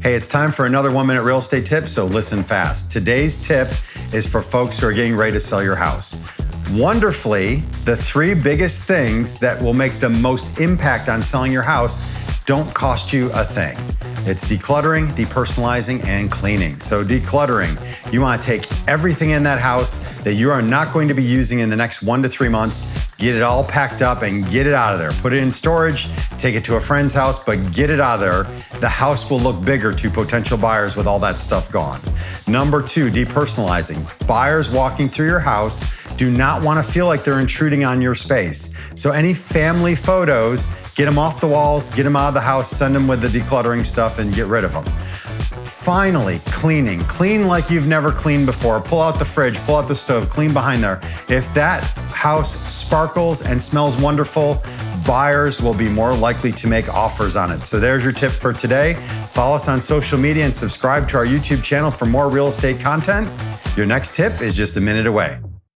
Hey, it's time for another 1 minute real estate tip, so listen fast. Today's tip is for folks who are getting ready to sell your house. Wonderfully, the 3 biggest things that will make the most impact on selling your house don't cost you a thing. It's decluttering, depersonalizing, and cleaning. So decluttering, you want to take everything in that house that you are not going to be using in the next 1 to 3 months, get it all packed up and get it out of there. Put it in storage, take it to a friend's house, but get it out of there. The house will look bigger to potential buyers with all that stuff gone. Number 2, depersonalizing. Buyers walking through your house do not want to feel like they're intruding on your space. So any family photos, get them off the walls, get them out of the house, send them with the decluttering stuff and get rid of them. Finally, cleaning. Clean like you've never cleaned before. Pull out the fridge, pull out the stove, clean behind there. If that house sparkles and smells wonderful, buyers will be more likely to make offers on it. So there's your tip for today. Follow us on social media and subscribe to our YouTube channel for more real estate content. Your next tip is just a minute away.